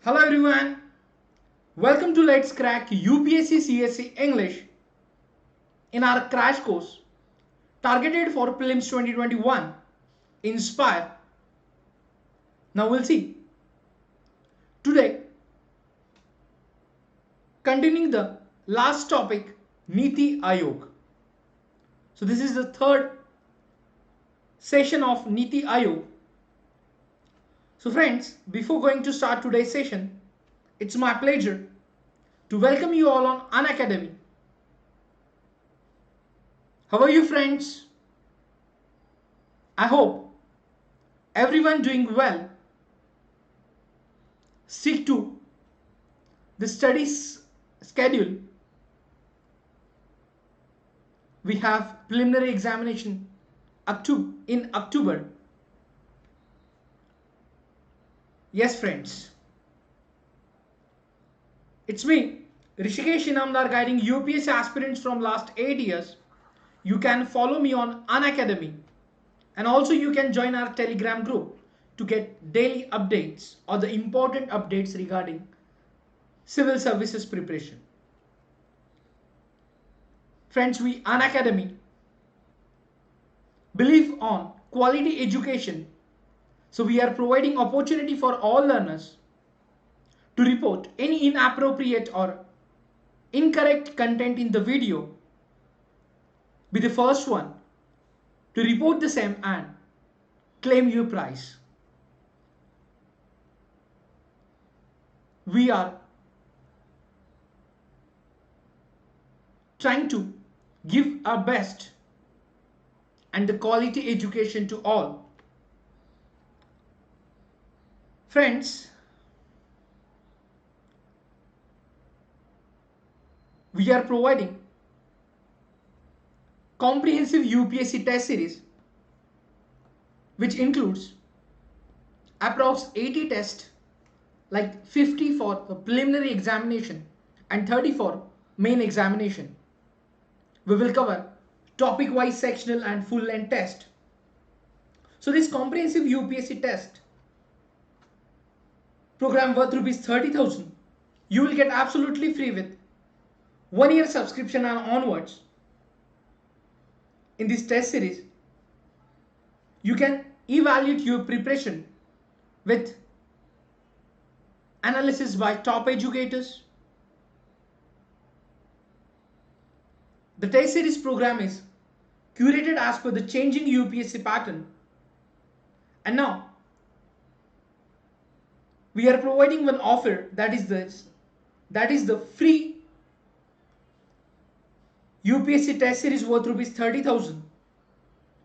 Hello everyone, welcome to Let's Crack UPSC CSE English in our crash course targeted for Prelims 2021 Inspire. Now we'll see. Today, continuing the last topic, Niti Aayog. So this is the third session of Niti Aayog. So friends, before going to start today's session, it's my pleasure to welcome you all on Unacademy. How are you friends? I hope everyone doing well. Stick to the studies schedule. We have preliminary examination in October. Yes friends. It's me, Rushikesh Inamdar, guiding UPSC aspirants from last 8 years. You can follow me on Unacademy, and also you can join our Telegram group to get daily updates or the important updates regarding civil services preparation. Friends, we Unacademy believe on quality education, so we are providing opportunity for all learners to report any inappropriate or incorrect content in the video. Be the first one to report the same and claim your prize. We are trying to give our best and the quality education to all. Friends, we are providing comprehensive UPSC test series which includes approx 80 tests, like 50 for the preliminary examination and 30 for main examination. We will cover topic wise sectional and full length test. So this comprehensive UPSC test program worth rupees 30,000 you will get absolutely free with 1 year subscription and onwards. In this test series, you can evaluate your preparation with analysis by top educators. The test series program is curated as per the changing UPSC pattern. And now, we are providing one offer, that is the free UPSC test series worth rupees 30,000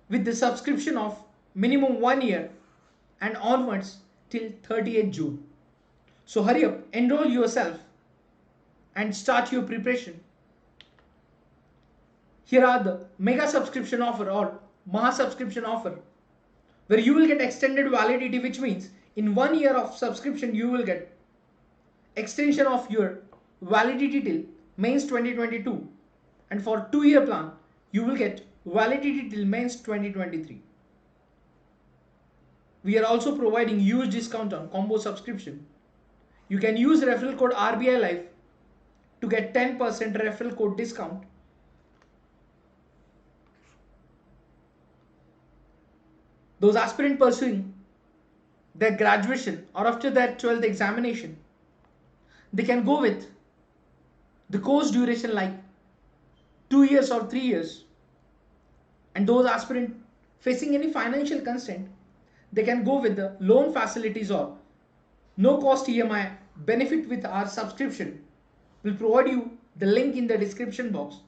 with the subscription of minimum 1 year and onwards till 30th June. So hurry up, enroll yourself and start your preparation. Here are the mega subscription offer or Maha subscription offer, where you will get extended validity, which means in 1 year of subscription you will get extension of your validity till mains 2022. And for 2-year plan, you will get validity till mains 2023. We are also providing huge discount on combo subscription. You can use referral code RBI Life to get 10% referral code discount. Those aspirants pursuing their graduation or after their 12th examination, they can go with the course duration like 2 years or 3 years. And those aspirants facing any financial constraint, they can go with the loan facilities or no cost EMI benefit with our subscription. We'll provide you the link in the description box.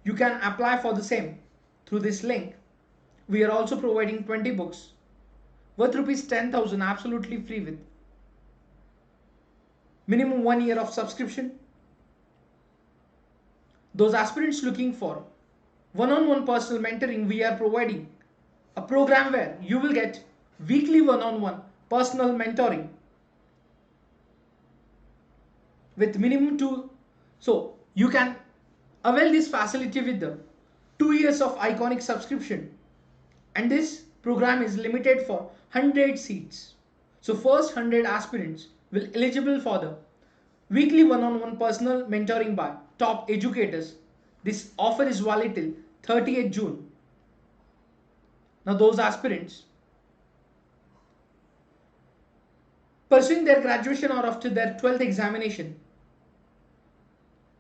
You can apply for the same through this link. We are also providing 20 books worth rupees 10,000 absolutely free with minimum 1 year of subscription. Those aspirants looking for one-on-one personal mentoring, we are providing a program where you will get weekly one-on-one personal mentoring with minimum 2. So you can avail this facility with the 2 years of iconic subscription, and this program is limited for 100 seats. So first 100 aspirants will eligible for the weekly one-on-one personal mentoring by top educators. This offer is valid till 30th June. Now those aspirants pursuing their graduation or after their 12th examination,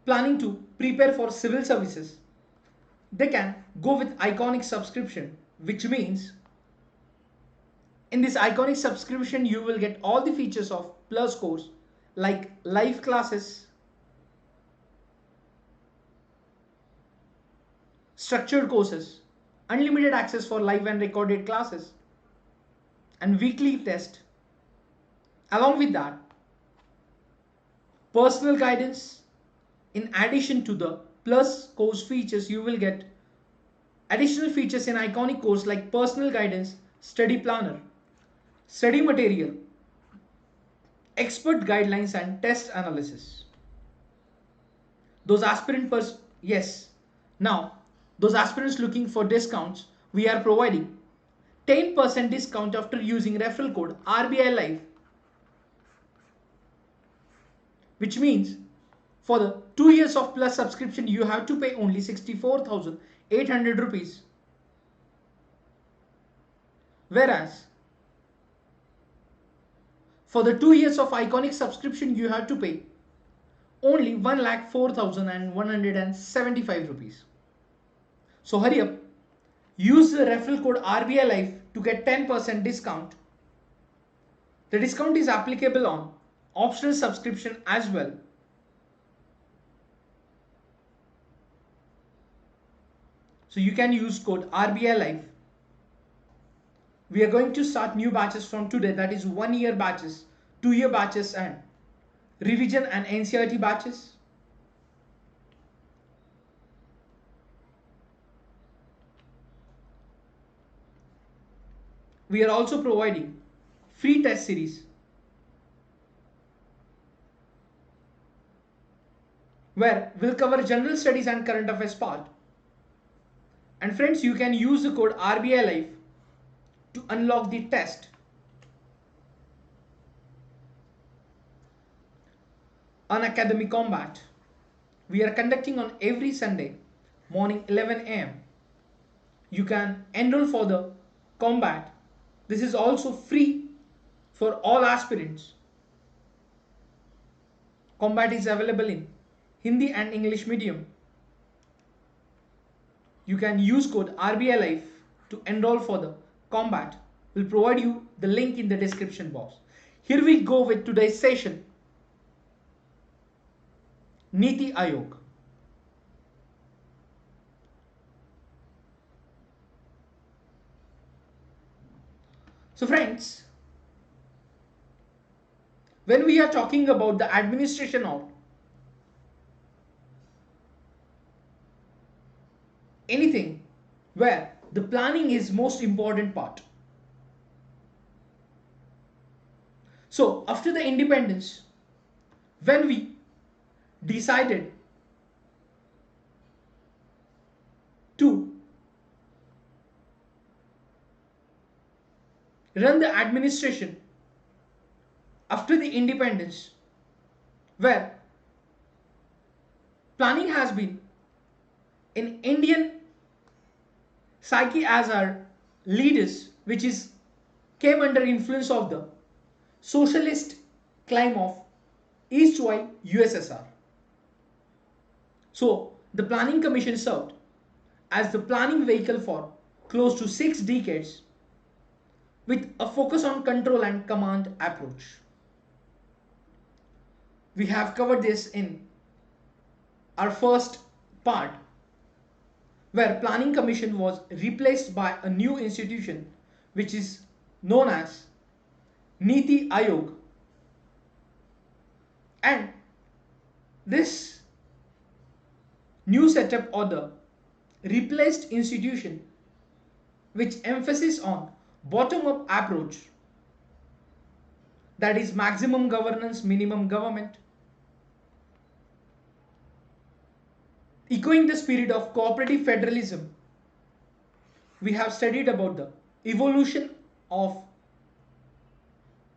planning to prepare for civil services, they can go with iconic subscription, which means in this iconic subscription you will get all the features of plus course like live classes, structured courses, unlimited access for live and recorded classes, and weekly test. Along with that, personal guidance. In addition to the plus course features, you will get additional features in iconic course like personal guidance, study planner, study material, expert guidelines, and test analysis. Those those aspirants looking for discounts, we are providing 10% discount after using referral code RBI Live, which means for the 2 years of plus subscription you have to pay only 64,800 rupees, whereas for the 2 years of iconic subscription you have to pay only 1,04,175 rupees. So hurry up, use the referral code RBI Live to get 10% discount. The discount is applicable on optional subscription as well. So you can use code RBI Live. We are going to start new batches from today, that is 1 year batches, 2 year batches, and revision and NCERT batches. We are also providing free test series where we'll cover general studies and current affairs part. And friends, you can use the code RBI Live to unlock the test. Unacademy Combat. We are conducting on every Sunday morning 11 am. You can enroll for the combat. This is also free for all aspirants. Combat is available in Hindi and English medium. You can use code RBI Live to enroll for the combat. We'll provide you the link in the description box. Here we go with today's session. Niti Aayog. So friends, when we are talking about the administration of anything where the planning is most important part. So after the independence, when we decided to run the administration after the independence, where planning has been in Indian psyche as our leaders, which is came under influence of the socialist climb of erstwhile USSR. So the Planning Commission served as the planning vehicle for close to 6 decades with a focus on control and command approach. We have covered this in our first part, where Planning Commission was replaced by a new institution which is known as Niti Aayog. And this new setup or the replaced institution which emphasis on bottom-up approach, that is maximum governance, minimum government, echoing the spirit of cooperative federalism. We have studied about the evolution of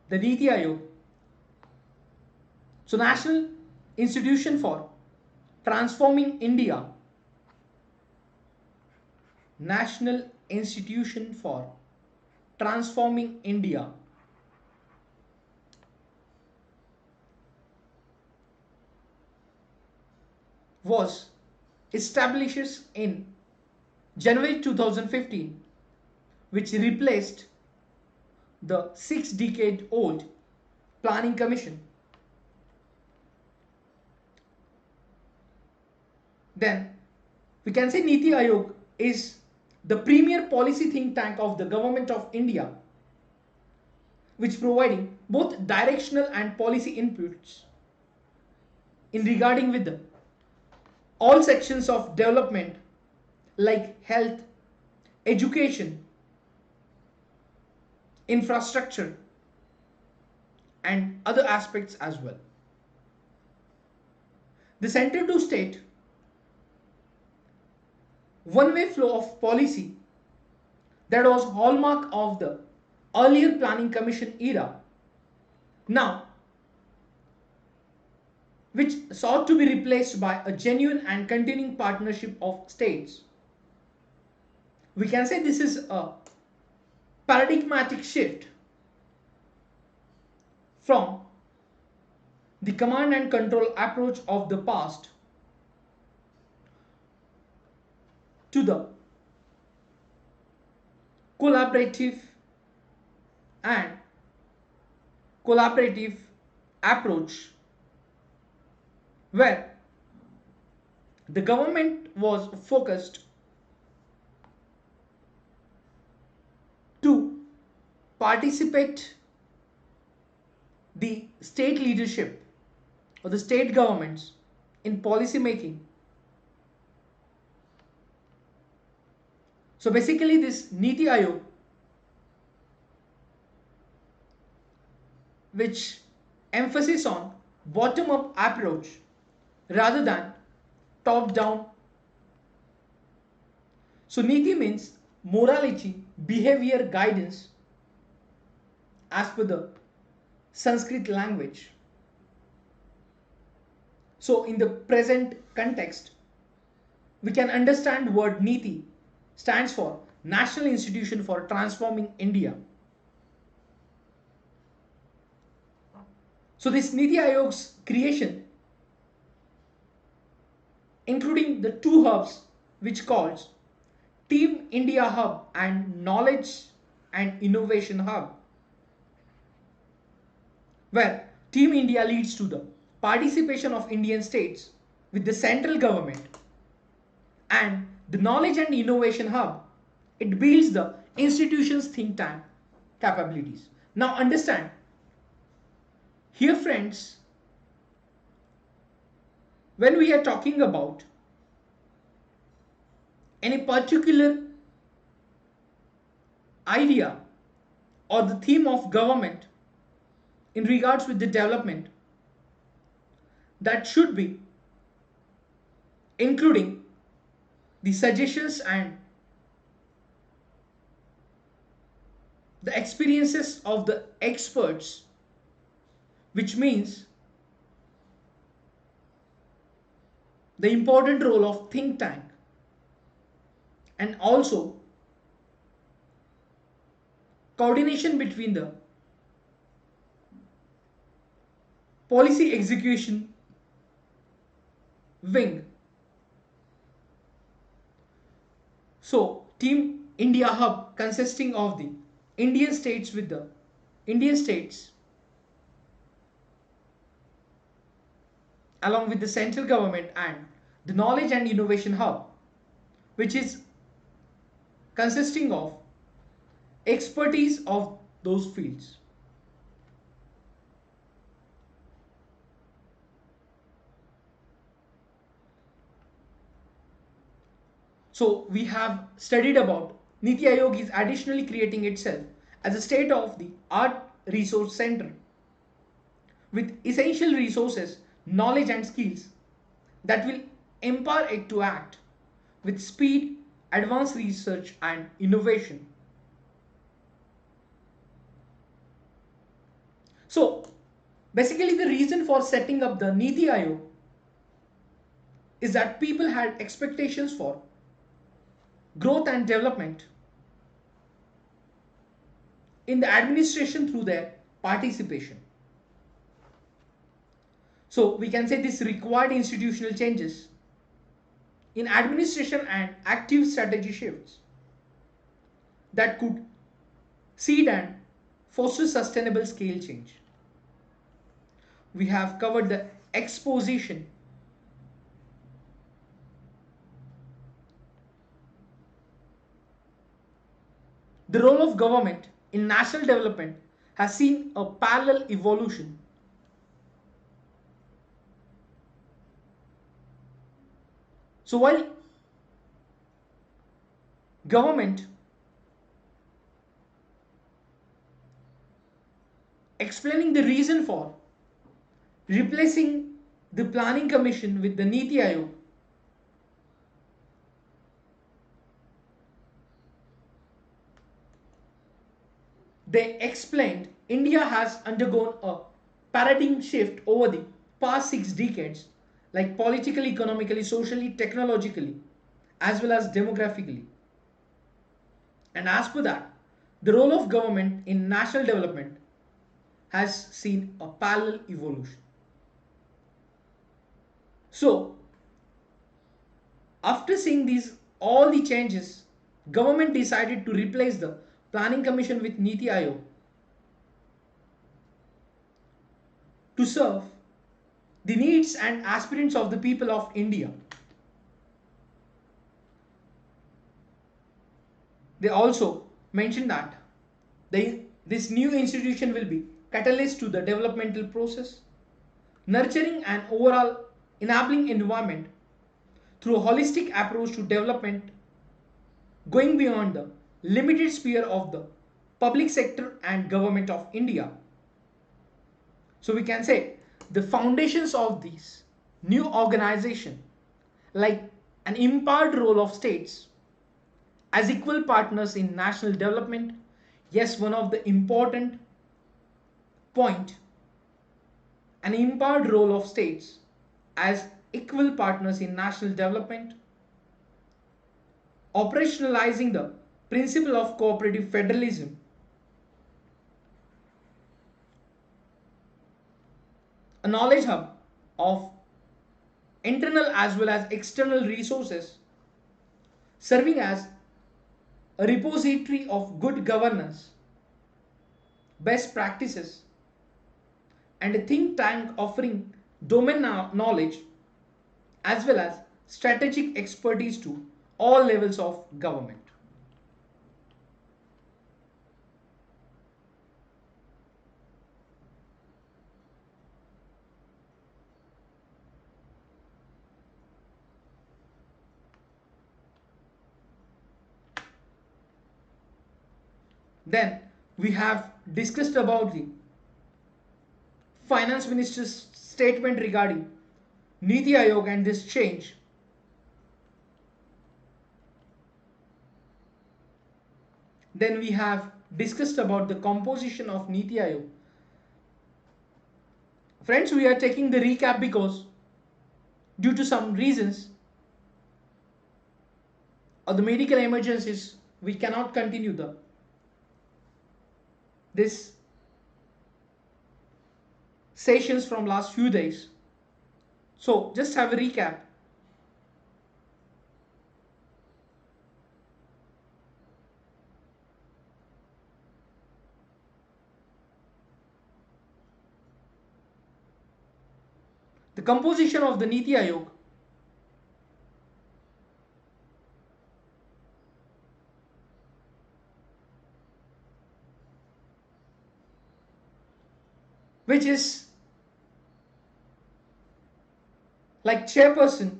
the Niti Aayog So National Institution for Transforming India, National Institution for Transforming India was established in January 2015, which replaced the 6-decade-old Planning Commission. Then we can say Niti Aayog is the premier policy think tank of the Government of India, which providing both directional and policy inputs in regarding with the all sections of development like health, education, infrastructure, and other aspects as well. The center to state one-way flow of policy that was hallmark of the earlier Planning Commission era, now which sought to be replaced by a genuine and continuing partnership of states. We can say this is a paradigmatic shift from the command and control approach of the past to the collaborative approach, where the government was focused to participate the state leadership or the state governments in policy making. So basically this Niti Aayog, which emphasis on bottom up approach rather than top down. So Niti means morality, behavior guidance as per the Sanskrit language. So in the present context, we can understand word Niti stands for National Institution for Transforming India. So this Niti Aayog's creation, including the two hubs which calls Team India Hub and Knowledge and Innovation Hub, where Team India leads to the participation of Indian states with the central government, and the Knowledge and Innovation Hub, it builds the institution's think tank capabilities. Now understand, here friends, when we are talking about any particular idea or the theme of government in regards with the development, that should be including the suggestions and the experiences of the experts, which means the important role of think tank, and also coordination between the policy execution wing. So Team India Hub consisting of the Indian states with the Indian states along with the central government, and the Knowledge and Innovation Hub, which is consisting of expertise of those fields. So we have studied about Niti Aayog is additionally creating itself as a state-of-the-art resource center with essential resources, knowledge and skills that will empower it to act with speed, advanced research and innovation. So Basically, the reason for setting up the Niti Aayog is that people had expectations for growth and development in the administration through their participation. So we can say this required institutional changes in administration and active strategy shifts that could seed and foster sustainable scale change. We have covered the exposition, the role of government in national development has seen a parallel evolution. So while government explaining the reason for replacing the planning commission with the Niti Aayog, they explained India has undergone a paradigm shift over the past 6 decades, like politically, economically, socially, technologically, as well as demographically. And as per that, the role of government in national development has seen a parallel evolution. So, after seeing these all the changes, government decided to replace the planning commission with Niti Aayog to serve the needs and aspirations of the people of India. They also mentioned that this new institution will be catalyst to the developmental process, nurturing an overall enabling environment through a holistic approach to development, going beyond the limited sphere of the public sector and government of India. So we can say the foundations of this new organization, like an empowered role of states as equal partners in national development. Yes, one of the important point, an empowered role of states as equal partners in national development, operationalizing the principle of cooperative federalism, a knowledge hub of internal as well as external resources, serving as a repository of good governance, best practices, and a think tank offering domain knowledge as well as strategic expertise to all levels of government. Then we have discussed about the finance minister's statement regarding Niti Aayog and this change. Then we have discussed about the composition of Niti Aayog. Friends, we are taking the recap because due to some reasons or the medical emergencies, we cannot continue this sessions from last few days. So just have a recap. The composition of the Niti Aayog, which is like chairperson,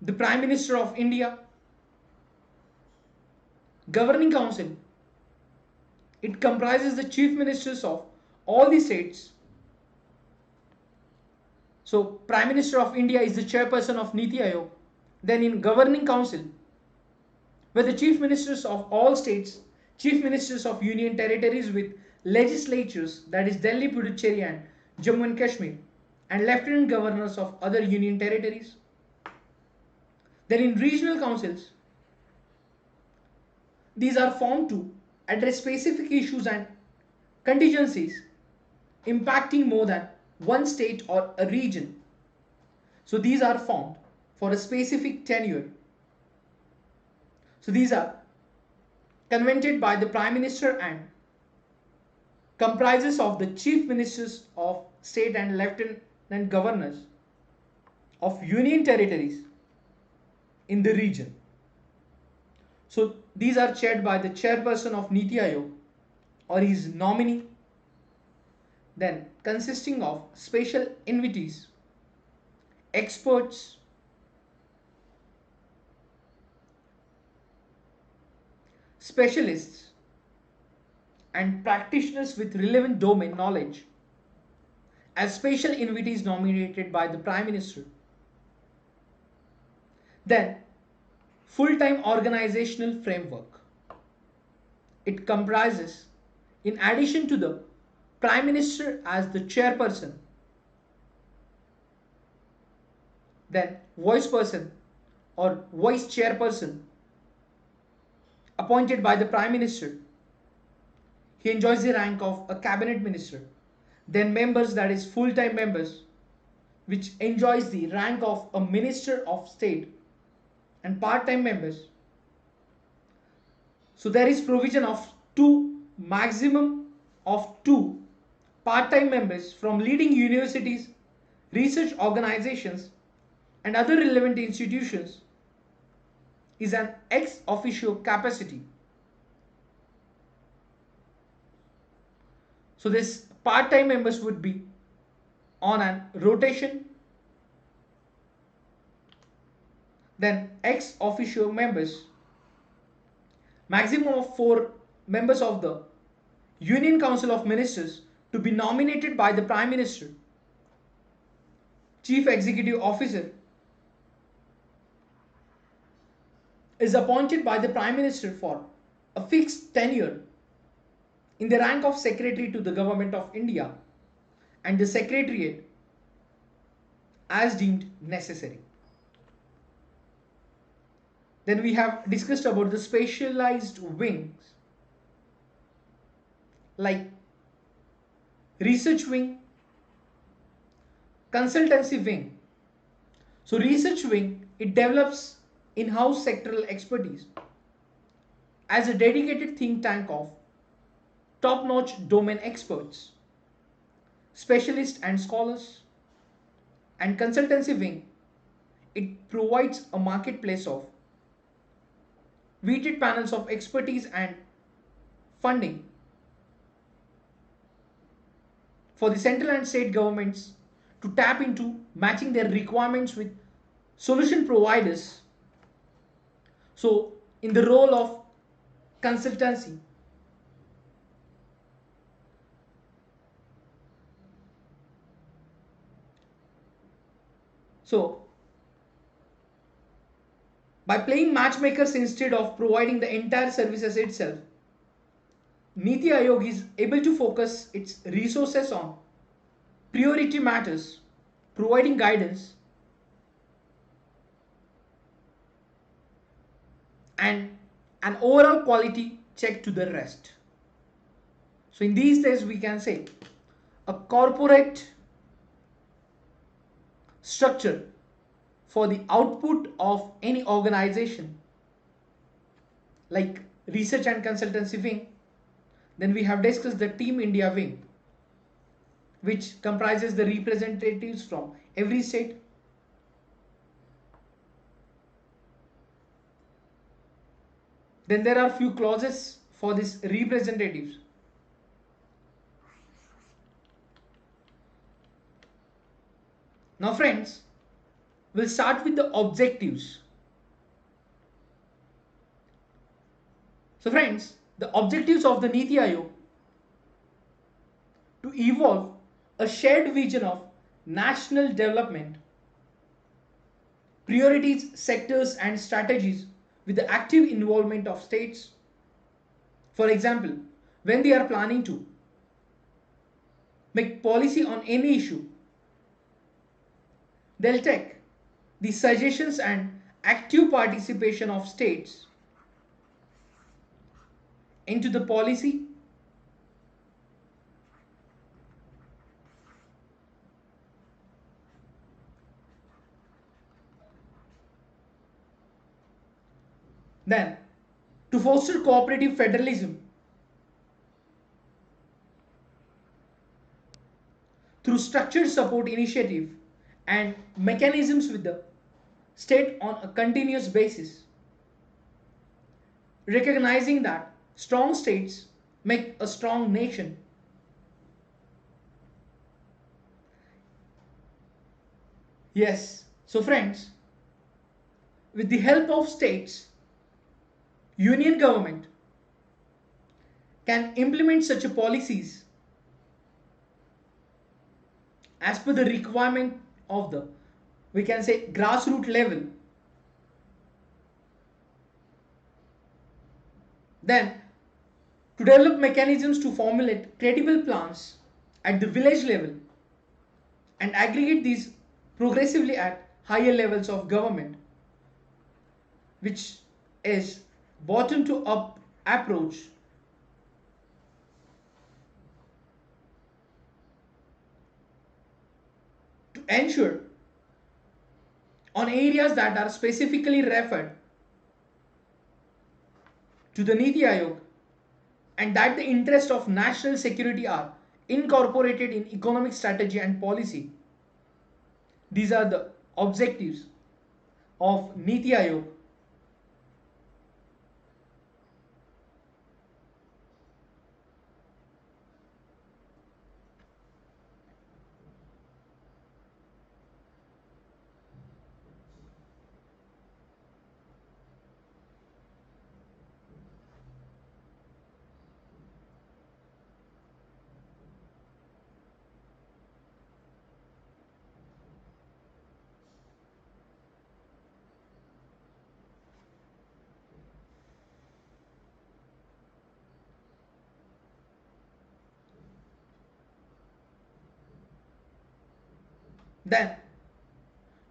the Prime Minister of India, Governing Council. It comprises the chief ministers of all the states. So Prime Minister of India is the chairperson of Niti Aayog. Then in Governing Council, where the chief ministers of all states Chief Ministers of Union Territories with legislatures, that is Delhi, Puducherry and Jammu and Kashmir, and Lieutenant Governors of other Union Territories. Then in regional councils, these are formed to address specific issues and contingencies impacting more than one state or a region. So these are formed for a specific tenure. So these are convened by the Prime Minister and comprises of the Chief Ministers of State and Lieutenant Governors of Union Territories in the region. So these are chaired by the chairperson of Niti Aayog or his nominee, then consisting of special invitees, experts, specialists, and practitioners with relevant domain knowledge as special invitees nominated by the Prime Minister. Then, full-time organizational framework. It comprises, in addition to the Prime Minister as the chairperson, then vice person or vice chairperson appointed by the Prime Minister. He enjoys the rank of a cabinet minister. Then members, that is full-time members, which enjoys the rank of a minister of state, and part-time members. So there is provision of maximum of two part-time members from leading universities, research organizations, and other relevant institutions is an ex officio capacity. So this part-time members would be on a rotation. Then ex officio members, maximum of 4 members of the Union Council of Ministers to be nominated by the Prime Minister, Chief Executive Officer is appointed by the Prime Minister for a fixed tenure in the rank of Secretary to the Government of India and the Secretariat as deemed necessary. Then we have discussed about the specialized wings like research wing, consultancy wing. So research wing, it develops in-house sectoral expertise as a dedicated think tank of top-notch domain experts, specialists and scholars. And consultancy wing, it provides a marketplace of vetted panels of expertise and funding for the central and state governments to tap into matching their requirements with solution providers. So in the role of consultancy, so by playing matchmakers instead of providing the entire services itself, Niti Aayog is able to focus its resources on priority matters, providing guidance and an overall quality check to the rest. So in these days we can say a corporate structure for the output of any organization like research and consultancy wing. Then we have discussed the Team India wing, which comprises the representatives from every state. Then there are few clauses for these representatives. Now friends, we'll start with the objectives. So friends, the objectives of the Niti Aayog to evolve a shared vision of national development, priorities, sectors and strategies with the active involvement of states, For example, when they are planning to make policy on any issue, they'll take the suggestions and active participation of states into the policy. Then, to foster cooperative federalism through structured support initiative and mechanisms with the state on a continuous basis, recognizing that strong states make a strong nation. Yes, so friends, with the help of states, union government can implement such a policies as per the requirement of the, we can say, grassroots level. Then, to develop mechanisms to formulate credible plans at the village level and aggregate these progressively at higher levels of government, which is bottom to up approach to ensure on areas that are specifically referred to the Niti Aayog and that the interests of national security are incorporated in economic strategy and policy. These are the objectives of Niti Aayog. Then,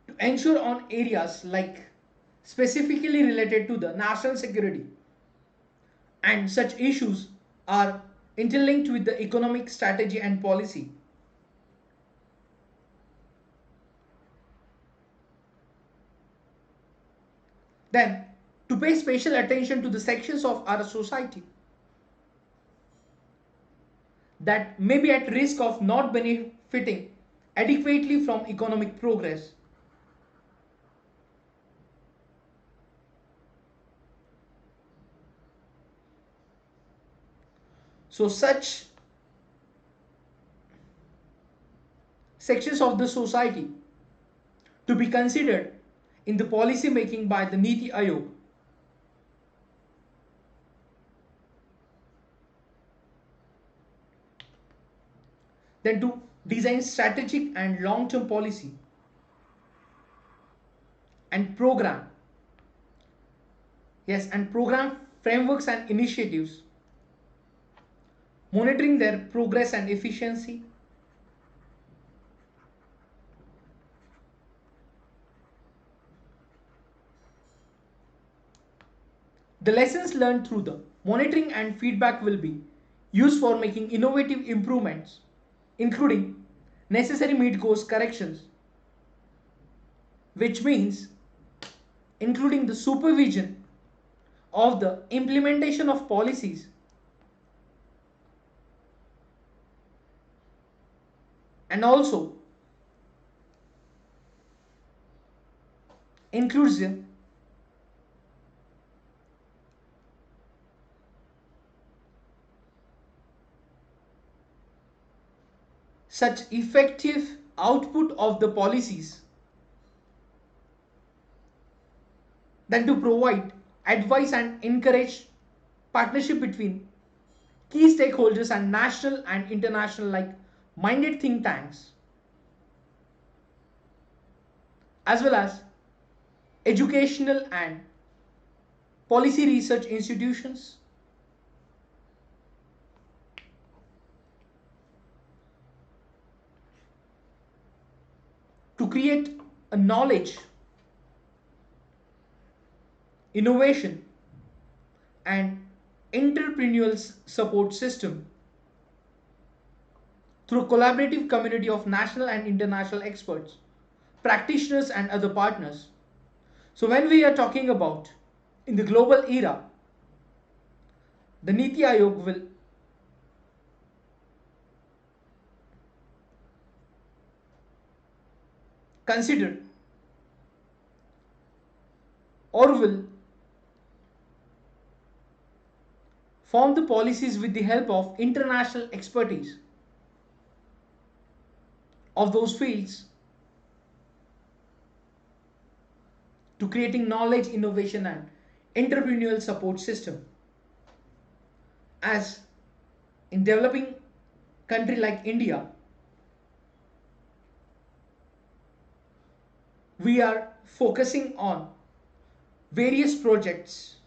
to ensure on areas like specifically related to the national security and such issues are interlinked with the economic strategy and policy. Then, to pay special attention to the sections of our society that may be at risk of not benefiting adequately from economic progress. So such sections of the society to be considered in the policy making by the Niti Aayog. Then to design strategic and long-term policy and program. Yes, and program frameworks and initiatives, monitoring their progress and efficiency. The lessons learned through the monitoring and feedback will be used for making innovative improvements, including necessary mid-course corrections, which means including the supervision of the implementation of policies and also includes such effective output of the policies than to provide advice and encourage partnership between key stakeholders and national and international like minded think tanks, as well as educational and policy research institutions, to create a knowledge, innovation, and entrepreneurial support system through a collaborative community of national and international experts, practitioners, and other partners. So, when we are talking about in the global era, the Niti Aayog will consider or will form the policies with the help of international expertise of those fields to creating knowledge, innovation, and entrepreneurial support system. As in developing country like India, we are focusing on various projects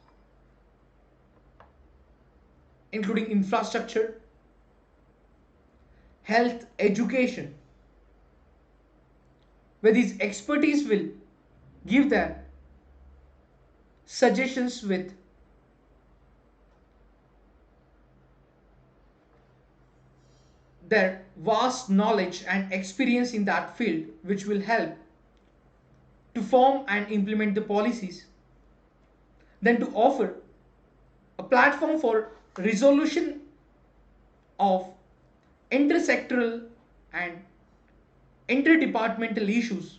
including infrastructure, health, education, where these expertise will give their suggestions with their vast knowledge and experience in that field, which will help to form and implement the policies, then to offer a platform for resolution of intersectoral and interdepartmental issues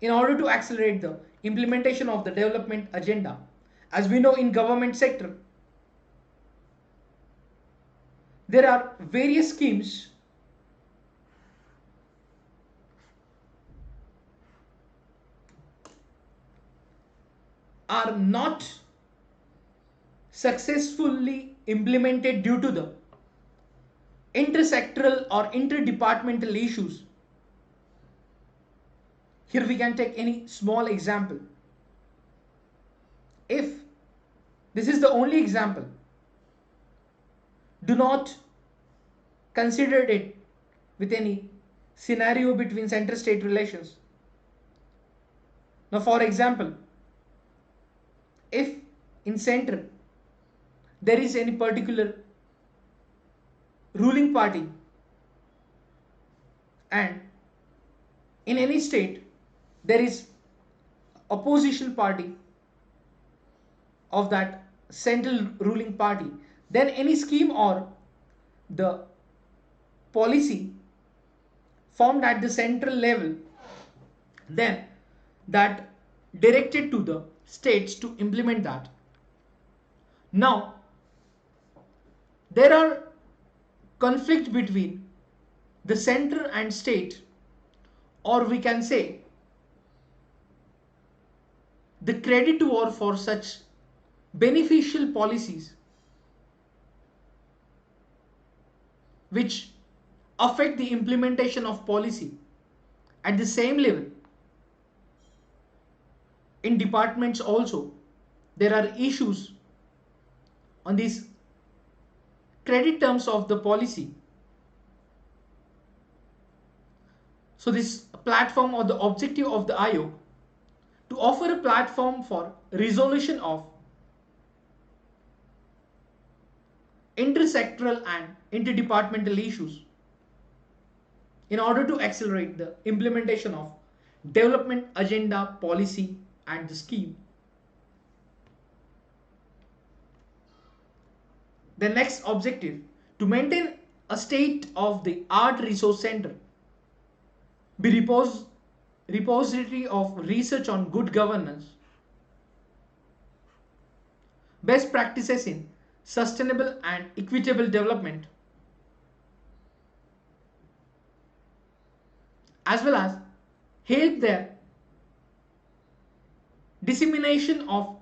in order to accelerate the implementation of the development agenda. As we know, in government sector, there are various schemes are not successfully implemented due to the intersectoral or interdepartmental issues. Here we can take any small example. If this is the only example, do not consider it with any scenario between center-state relations. Now, for example, if in center there is any particular ruling party and in any state there is opposition party of that central ruling party, then any scheme or the policy formed at the central level, then that directed to the states to implement that. Now, there are conflict between the center and state, or we can say the creditor for such beneficial policies which affect the implementation of policy at the same level. In departments also, there are issues on these credit terms of the policy. So this platform or the objective of the Aayog to offer a platform for resolution of intersectoral and interdepartmental issues in order to accelerate the implementation of development agenda, policy, and the scheme. The next objective, to maintain a state of the art resource center, be repository of research on good governance, best practices in sustainable and equitable development, as well as help their dissemination of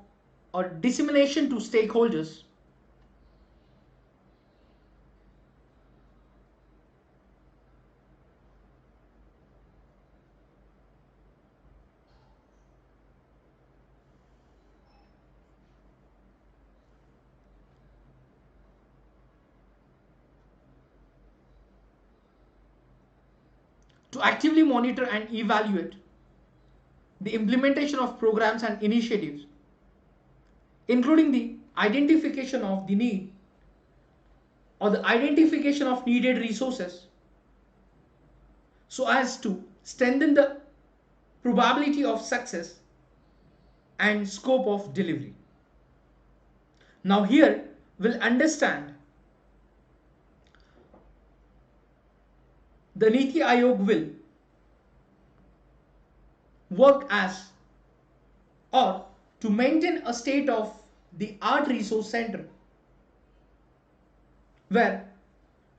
or dissemination to stakeholders. to actively monitor and evaluate the implementation of programs and initiatives, including the identification of the need or the identification of needed resources, so as to strengthen the probability of success and scope of delivery. Now here we'll understand the Niti Aayog will work as or to maintain a state of the art resource center where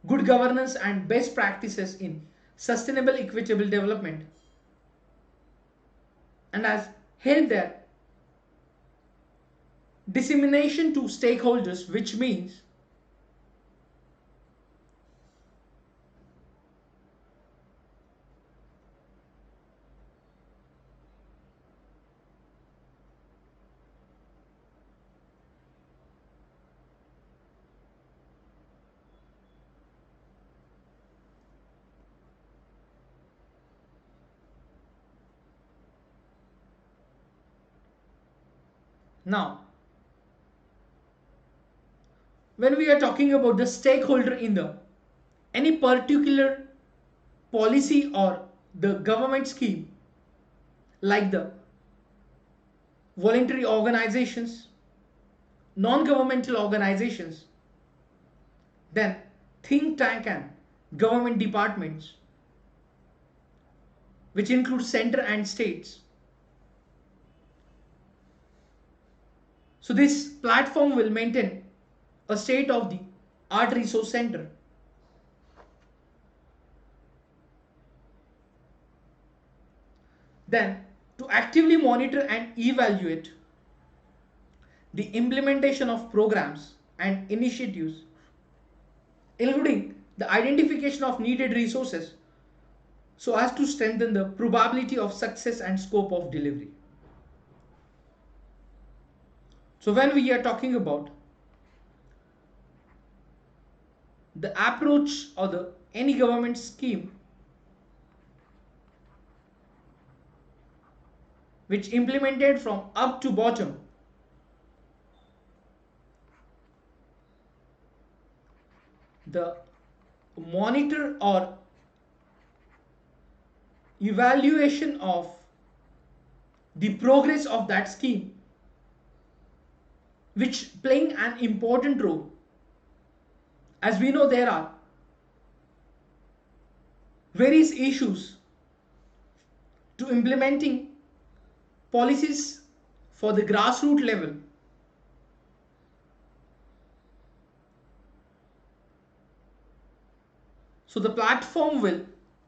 good governance and best practices in sustainable equitable development and has held their dissemination to stakeholders, which means now when we are talking about the stakeholder in the any particular policy or the government scheme, like the voluntary organizations, non-governmental organizations, then think tank and government departments, which include center and states. So this platform will maintain a state of the art resource center. Then to actively monitor and evaluate the implementation of programs and initiatives, including the identification of needed resources, so as to strengthen the probability of success and scope of delivery. So when we are talking about the approach or the any government scheme which implemented from up to bottom, the monitor or evaluation of the progress of that scheme, which playing an important role. As we know, there are various issues to implementing policies for the grassroots level. So the platform will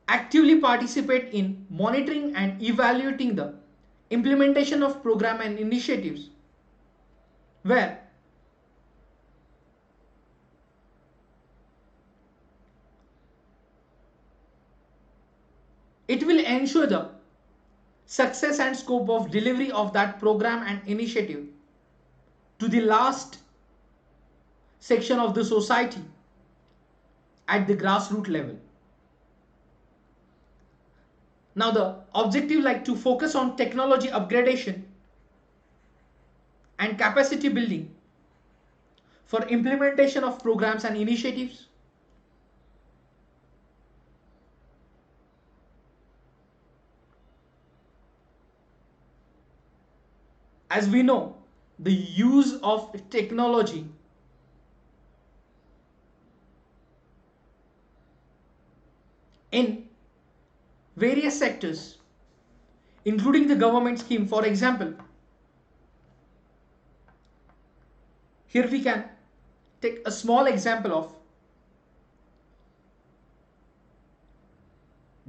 actively participate in monitoring and evaluating the implementation of program and initiatives, where it will ensure the success and scope of delivery of that program and initiative to the last section of the society at the grassroots level. Now the objective like to focus on technology upgradation and capacity building for implementation of programs and initiatives. As we know, the use of technology in various sectors, including the government scheme. For example, here we can take a small example of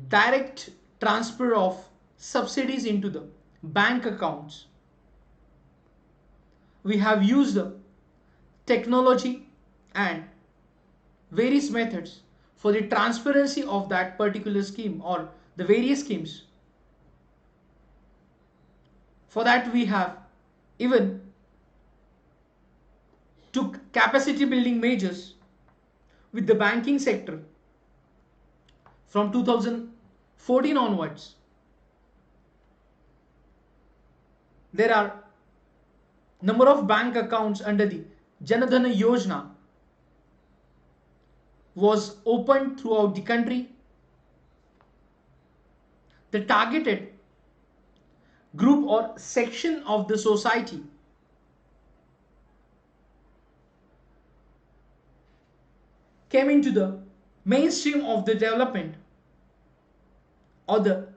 direct transfer of subsidies into the bank accounts. We have used technology and various methods for the transparency of that particular scheme or the various schemes. For that we have even took capacity building measures with the banking sector from 2000 14 onwards, there are number of bank accounts under the Janadhana Yojana was opened throughout the country. The targeted group or section of the society came into the mainstream of the development or the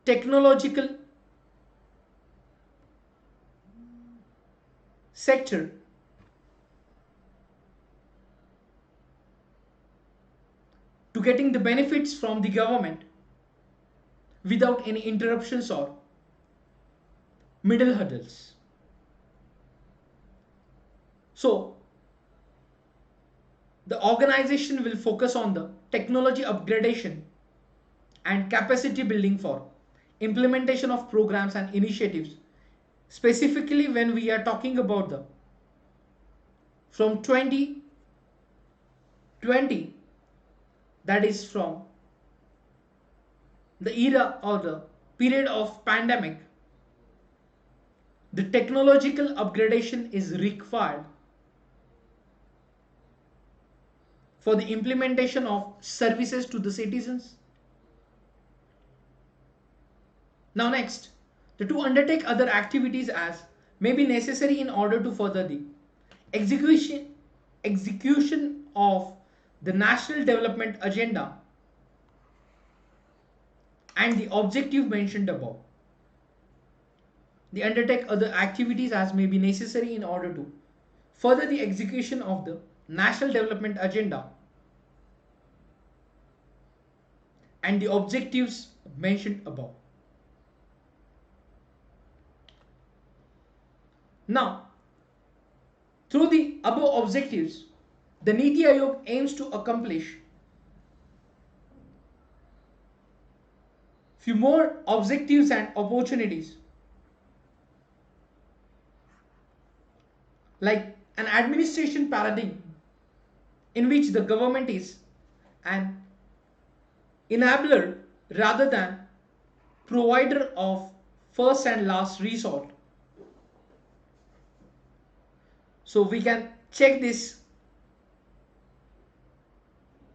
technological sector to getting the benefits from the government without any interruptions or middle hurdles. So, the organization will focus on the technology upgradation and capacity building for implementation of programs and initiatives. Specifically, when we are talking about the from 2020, that is from the era or the period of pandemic, the technological upgradation is required for the implementation of services to the citizens. Now next, to undertake other activities as may be necessary in order to further the execution of the national development agenda and the objective mentioned above. They undertake other activities as may be necessary in order to further the execution of the national development agenda and the objectives mentioned above. Now, through the above objectives, the Niti Aayog aims to accomplish few more objectives and opportunities, like an administration paradigm in which the government is an enabler rather than provider of first and last resort. So we can check this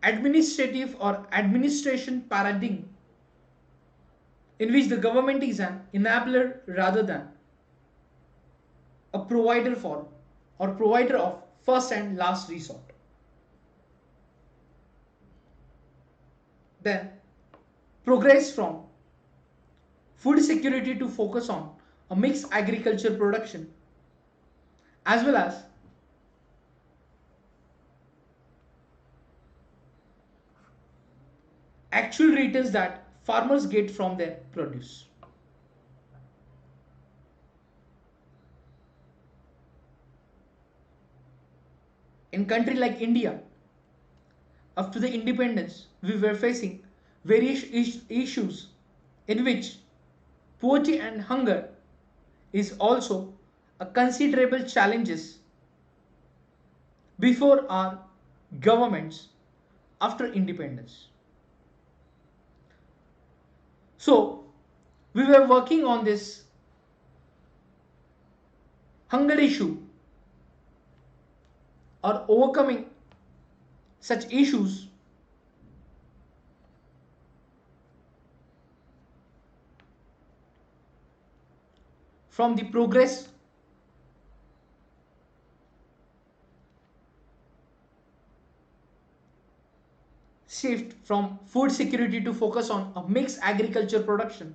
administrative or administration paradigm in which the government is an enabler rather than a provider for or provider of first and last resort. Then progress from food security to focus on a mixed agriculture production, as well as actual returns that farmers get from their produce. In country like India, after the independence, we were facing various issues in which poverty and hunger is also a considerable challenges before our governments after independence. So we were working on this hunger issue or overcoming such issues from the progress shift from food security to focus on a mixed agriculture production,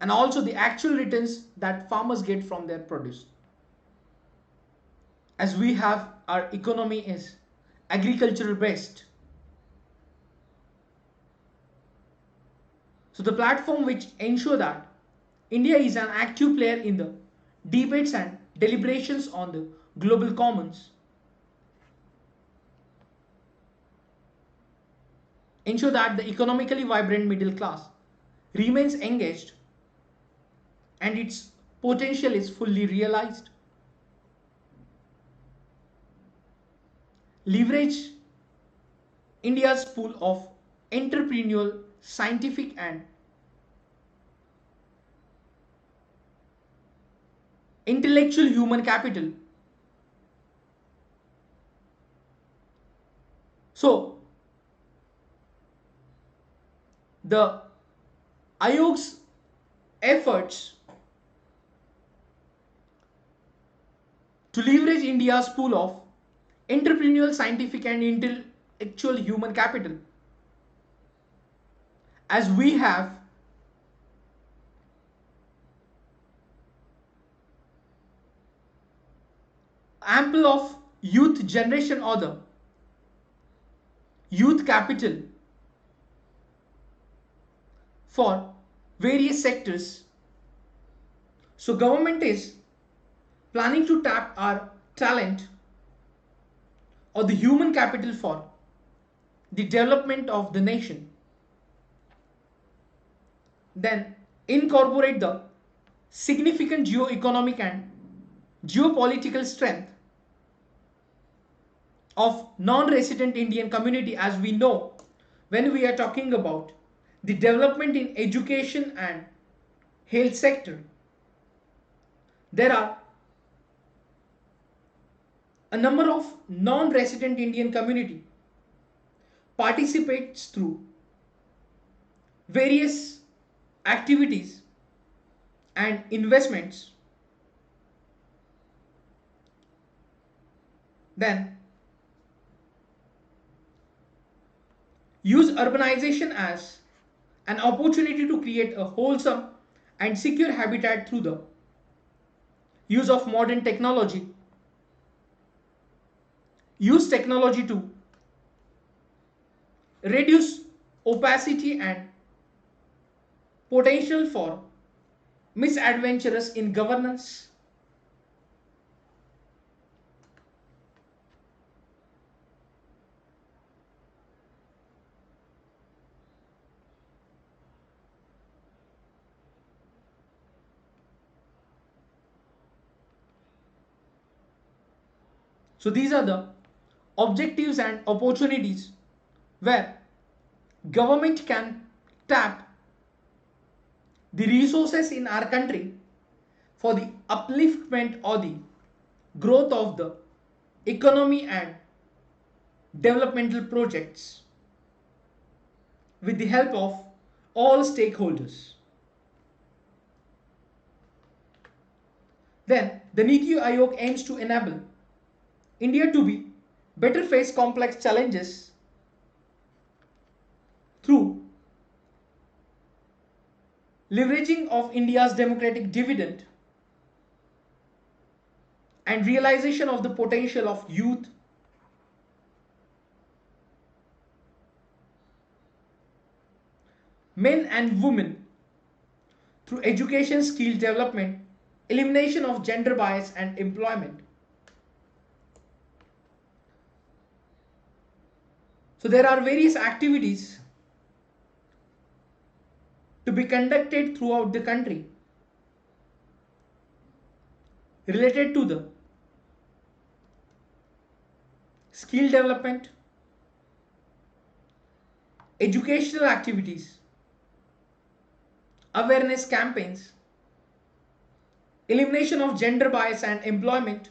and also the actual returns that farmers get from their produce. As we have our economy is agricultural based, so the platform which ensure that India is an active player in the debates and deliberations on the global commons, ensure that the economically vibrant middle class remains engaged and its potential is fully realized, leverage India's pool of entrepreneurial scientific and intellectual human capital. So the Aayog's efforts to leverage India's pool of entrepreneurial, scientific and intellectual human capital, as we have ample of youth generation or the youth capital for various sectors. So government is planning to tap our talent or the human capital for the development of the nation. Then incorporate the significant geo-economic and geopolitical strength of non-resident Indian community. As we know, when we are talking about the development in education and health sector, there are a number of non-resident Indian community participates through various activities and investments. Then use urbanization as an opportunity to create a wholesome and secure habitat through the use of modern technology. Use technology to reduce opacity and potential for misadventures in governance. So these are the objectives and opportunities where government can tap the resources in our country for the upliftment or the growth of the economy and developmental projects with the help of all stakeholders. Then the Niti Aayog aims to enable India to be better face complex challenges through leveraging of India's democratic dividend and realization of the potential of youth, men and women through education, skill development, elimination of gender bias and employment. So there are various activities to be conducted throughout the country related to the skill development, educational activities, awareness campaigns, elimination of gender bias and employment,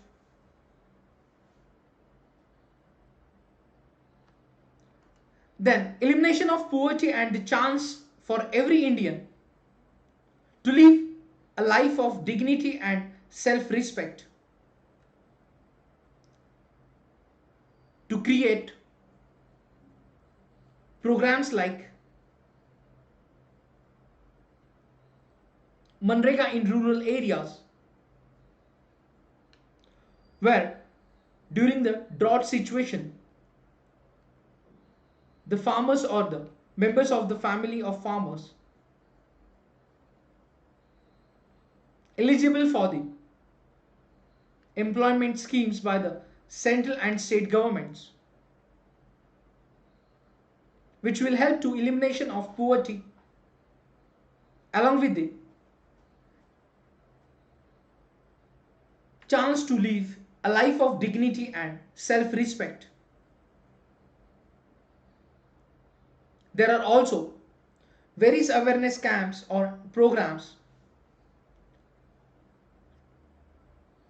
then elimination of poverty and the chance for every Indian to live a life of dignity and self-respect, to create programs like Manrega in rural areas, where during the drought situation the farmers or the members of the family of farmers eligible for the employment schemes by the central and state governments, which will help to elimination of poverty along with the chance to live a life of dignity and self-respect. There are also various awareness camps or programs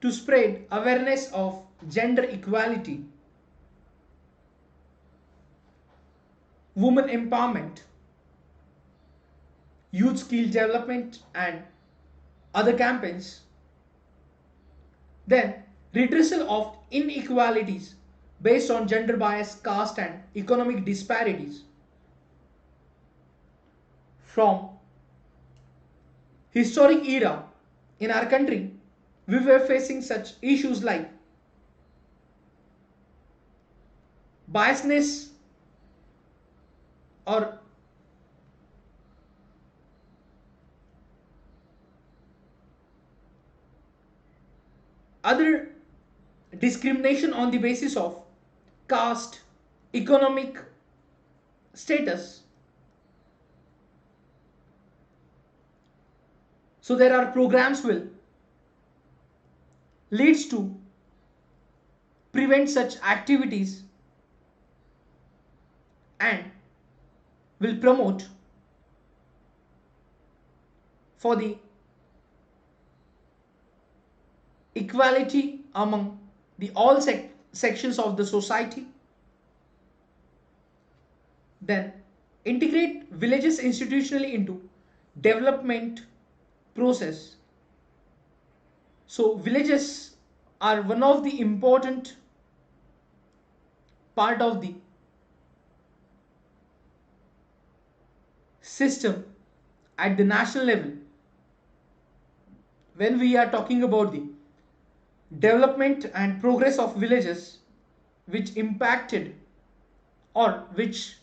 to spread awareness of gender equality, women empowerment, youth skill development, and other campaigns. Then, redressal of inequalities based on gender bias, caste, and economic disparities. From historic era in our country, we were facing such issues like biasness or other discrimination on the basis of caste, economic status. So there are programs will leads to prevent such activities and will promote for the equality among the all sections of the society. Then integrate villages institutionally into development process. So villages are one of the important part of the system at the national level when we are talking about the development and progress of villages which impacted or which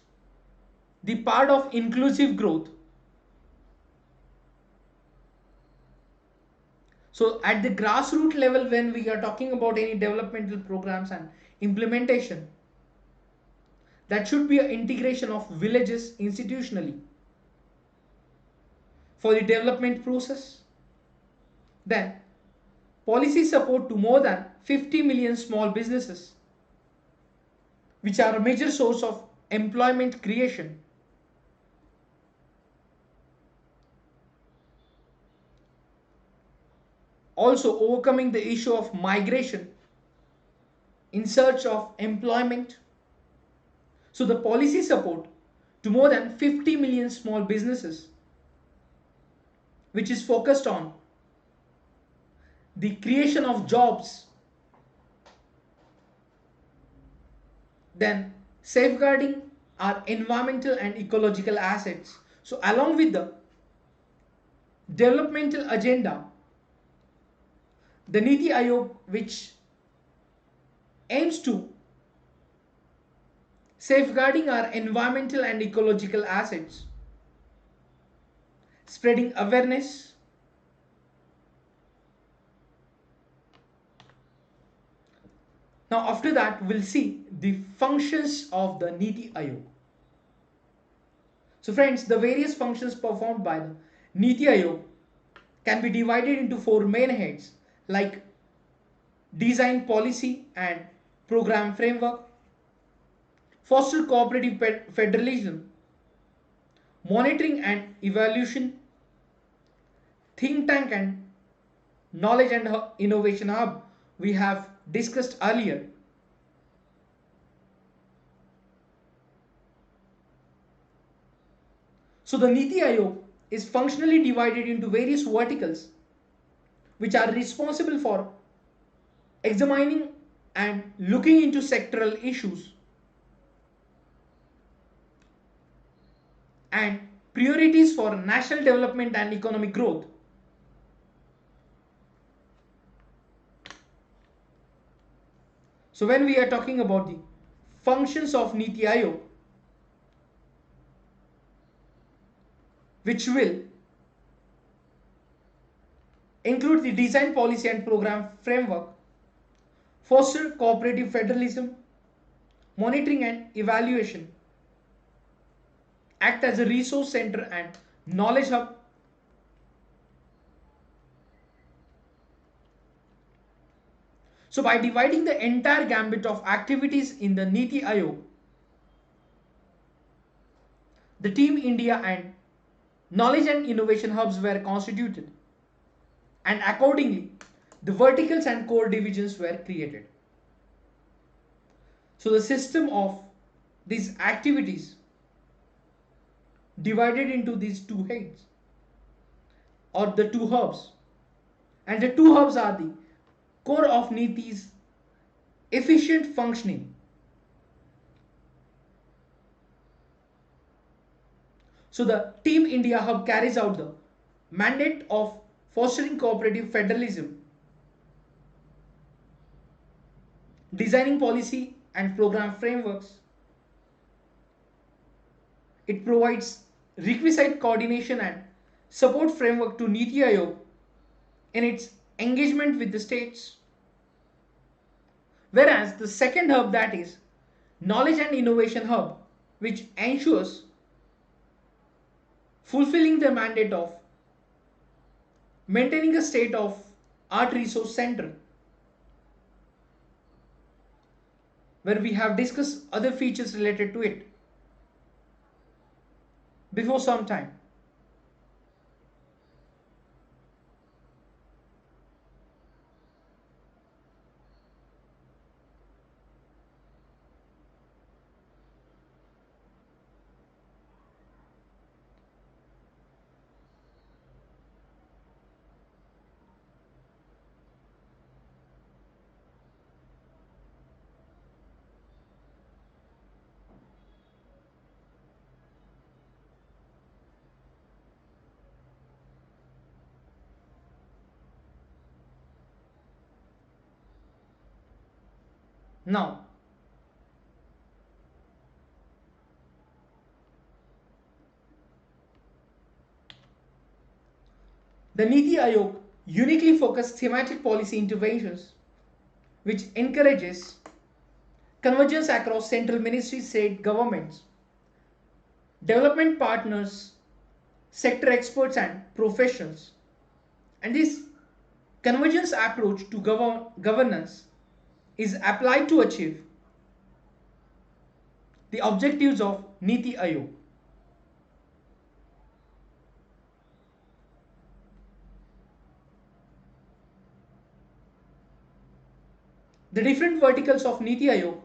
the part of inclusive growth. So at the grassroots level, when we are talking about any developmental programs and implementation, that should be an integration of villages institutionally for the development process. Then policy support to more than 50 million small businesses, which are a major source of employment creation. Also overcoming the issue of migration in search of employment. So the policy support to more than 50 million small businesses, which is focused on the creation of jobs. Then safeguarding our environmental and ecological assets. So along with the developmental agenda, the Niti Aayog, which aims to safeguarding our environmental and ecological assets, spreading awareness, now after that we'll see the functions of the Niti Aayog. So friends, the various functions performed by the Niti Aayog can be divided into four main heads like design policy and program framework, foster cooperative federalism, monitoring and evaluation, think tank and knowledge and innovation hub we have discussed earlier. So the Niti Aayog is functionally divided into various verticals which are responsible for examining and looking into sectoral issues and priorities for national development and economic growth. So when we are talking about the functions of Niti Aayog, which will include the design policy and program framework, foster cooperative federalism, monitoring and evaluation, act as a resource center and knowledge hub, so by dividing the entire gambit of activities in the Niti Aayog, the Team India and knowledge and innovation hubs were constituted, and accordingly, the verticals and core divisions were created. So the system of these activities divided into these two heads or the two hubs, and the two hubs are the core of Niti's efficient functioning. So the Team India hub carries out the mandate of fostering cooperative federalism, designing policy and program frameworks. It provides requisite coordination and support framework to Niti Aayog in its engagement with the states. Whereas the second hub, that is Knowledge and Innovation Hub, which ensures fulfilling the mandate of maintaining a state of art resource center, where we have discussed other features related to it before some time. Now, the Niti Aayog uniquely focused thematic policy interventions which encourages convergence across central ministries, state governments, development partners, sector experts and professionals. And this convergence approach to governance is applied to achieve the objectives of Niti Aayog. The different verticals of Niti Aayog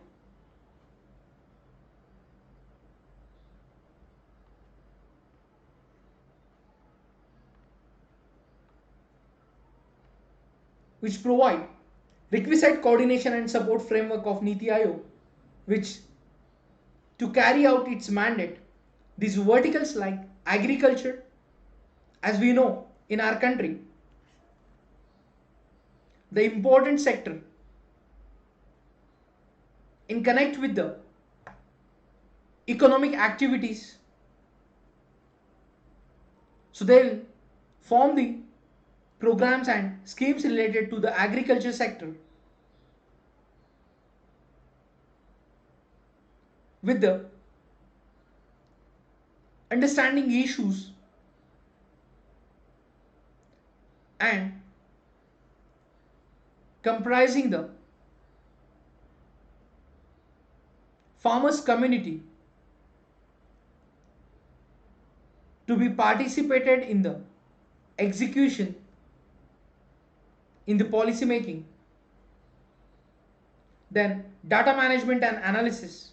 which provide requisite coordination and support framework of Niti Aayog, which to carry out its mandate, these verticals like agriculture, as we know in our country, the important sector in connect with the economic activities. So they'll form the programs and schemes related to the agriculture sector with the understanding issues and comprising the farmers community to be participated in the execution in the policy making, then data management and analysis,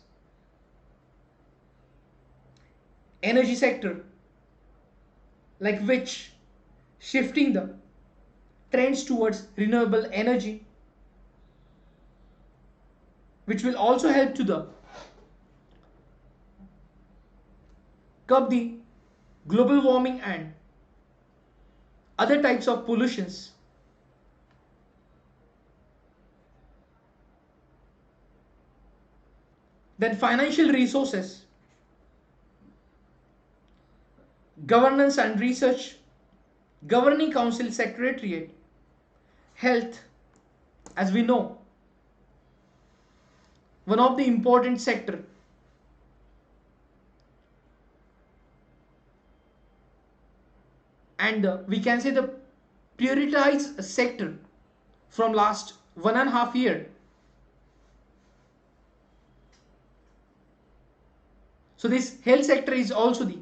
energy sector, like which shifting the trends towards renewable energy, which will also help to the curb the global warming and other types of pollutions. Then financial resources, governance and research, governing council secretariat, health, as we know, one of the important sector, and we can say the prioritized sector from last 1.5 years. So this health sector is also the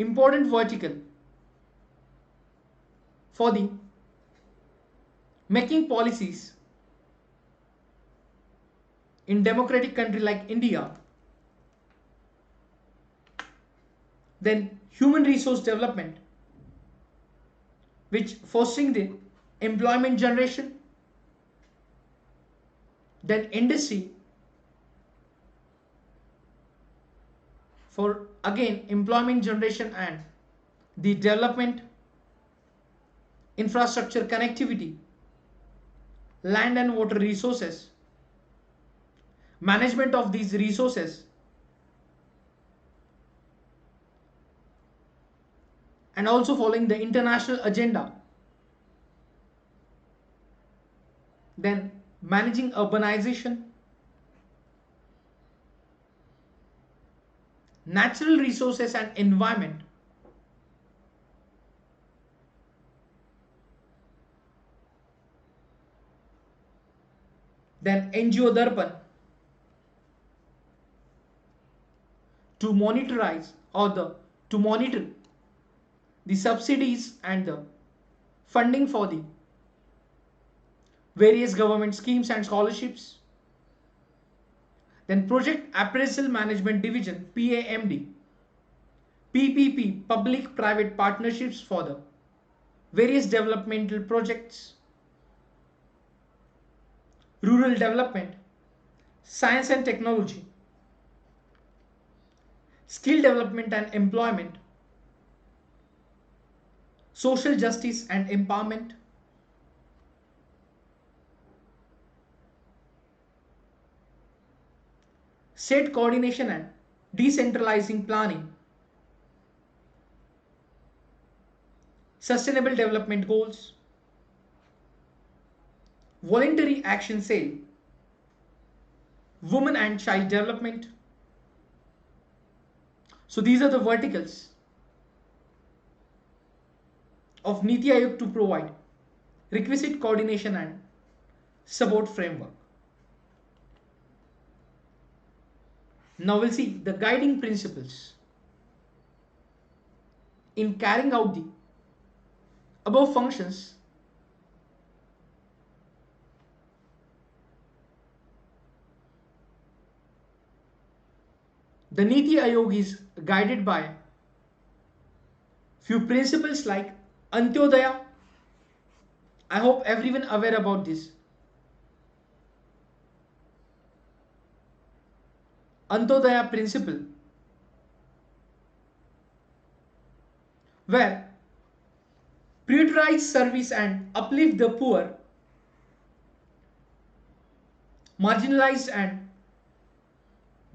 important vertical for the making policies in democratic country like India. Then human resource development, which fostering the employment generation. Then industry, for again employment generation and the development. Infrastructure connectivity, land and water resources, management of these resources, and also following the international agenda. Then managing urbanization, natural resources and environment, then NGO Darpan to monitor the subsidies and the funding for the various government schemes and scholarships. Then Project Appraisal Management Division, PAMD, PPP, Public Private Partnerships for the various developmental projects. Rural development, science and technology, skill development and employment, social justice and empowerment, state coordination and decentralizing planning, sustainable development goals, voluntary action cell, women and child development. So these are the verticals of Niti Aayog to provide requisite coordination and support framework. Now we'll see the guiding principles in carrying out the above functions. The Niti Aayog is guided by few principles like Antyodaya. I hope everyone aware about this. Antyodaya principle, where prioritize service and uplift the poor, marginalized and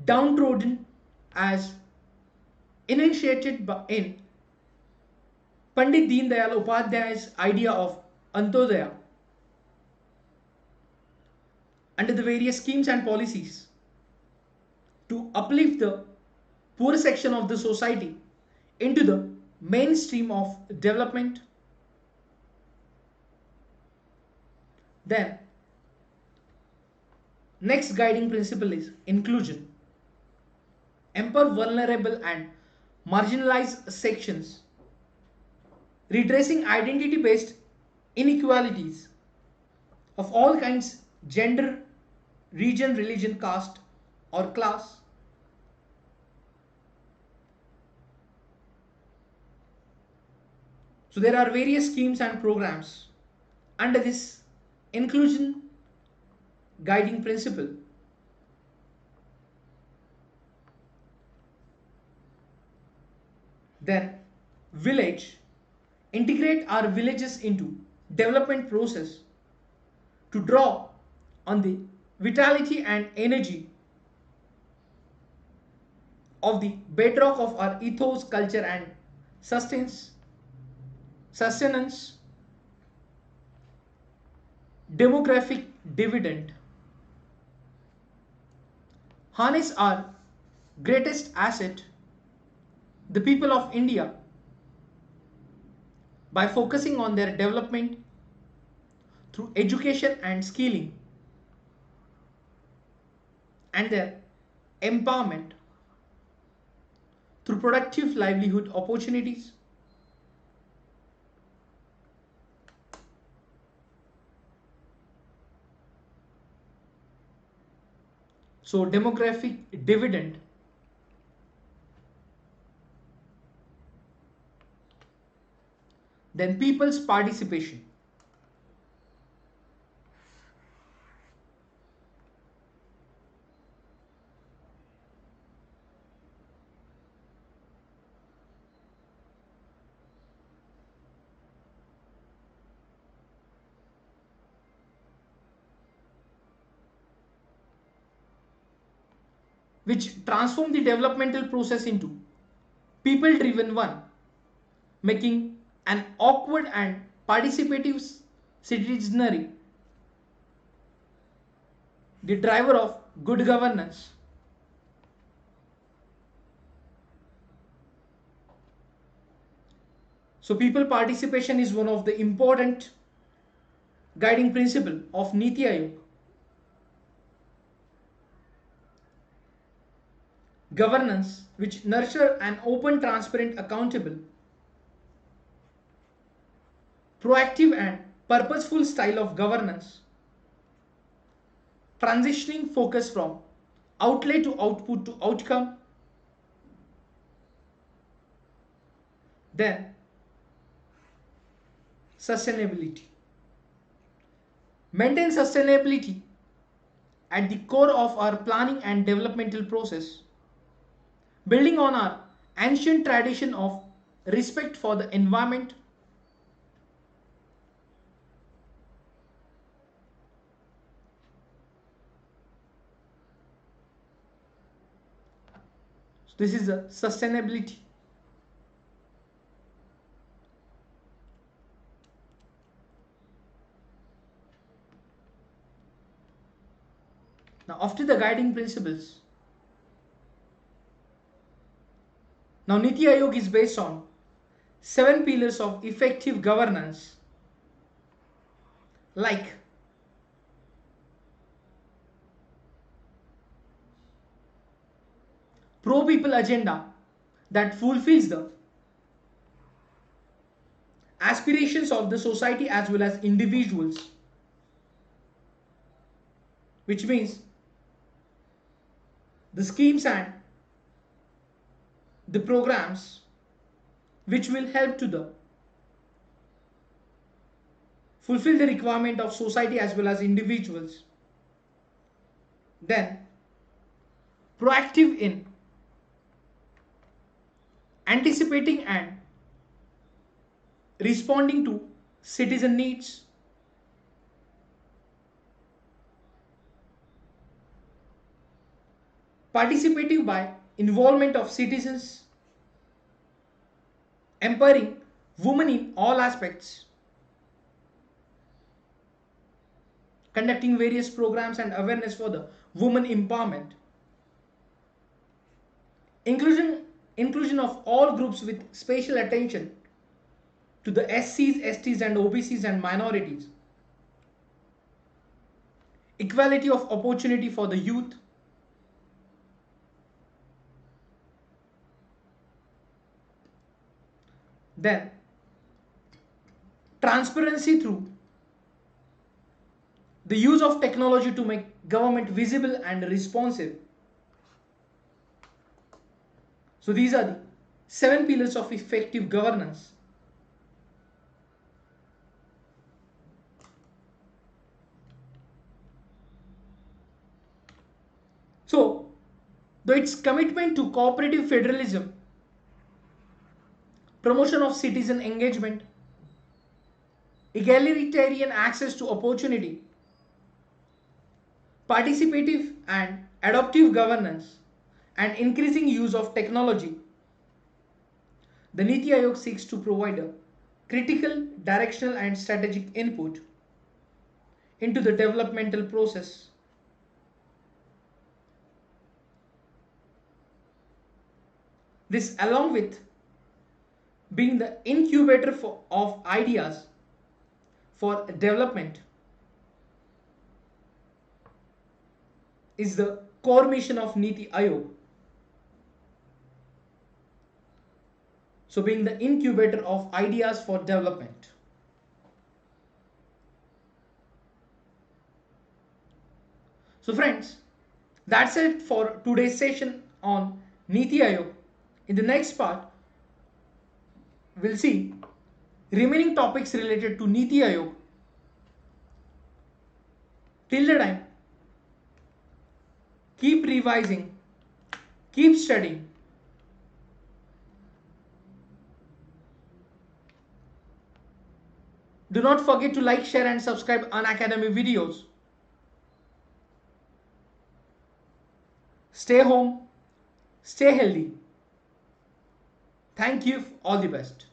downtrodden, as initiated in Pandit Deen Dayal Upadhyaya's idea of Antyodaya under the various schemes and policies to uplift the poor section of the society into the mainstream of development. Then next guiding principle is inclusion. Empower vulnerable and marginalized sections, redressing identity-based inequalities of all kinds, gender, region, religion, caste or class. So there are various schemes and programs under this inclusion guiding principle. Then village, integrate our villages into development process to draw on the vitality and energy of the bedrock of our ethos, culture and sustenance, demographic dividend. Harness our greatest asset, the people of India, by focusing on their development through education and skilling and their empowerment through productive livelihood opportunities. So demographic dividend. Then people's participation. Which transform the developmental process into people driven one, making an awkward and participative citizenry the driver of good governance. So people participation is one of the important guiding principle of Niti Aayog. Governance which nurture an open, transparent, accountable, proactive and purposeful style of governance, transitioning focus from outlay to output to outcome. Then sustainability. Maintain sustainability at the core of our planning and developmental process, building on our ancient tradition of respect for the environment, so this is a sustainability. Now after the guiding principles, now Niti Aayog is based on 7 pillars of effective governance, like pro-people agenda that fulfills the aspirations of the society as well as individuals, which means the schemes and the programs which will help to the fulfill the requirement of society as well as individuals. Then proactive in anticipating and responding to citizen needs. Participative by involvement of citizens, empowering women in all aspects, conducting various programs and awareness for the women empowerment, inclusion of all groups with special attention to the SCs, STs and OBCs and minorities, equality of opportunity for the youth, then transparency through the use of technology to make government visible and responsive. So these are the 7 pillars of effective governance. So, though its commitment to cooperative federalism, promotion of citizen engagement, egalitarian access to opportunity, participative and adaptive governance, and increasing use of technology, the Niti Aayog seeks to provide a critical, directional and strategic input into the developmental process. This, along with being the incubator of ideas for development, is the core mission of Niti Aayog. So being the incubator of ideas for development. So friends, that's it for today's session on Niti Aayog. In the next part, we'll see remaining topics related to Niti Aayog. Till the time, keep revising, keep studying. Do not forget to like, share and subscribe Unacademy videos. Stay home, stay healthy. Thank you. All the best.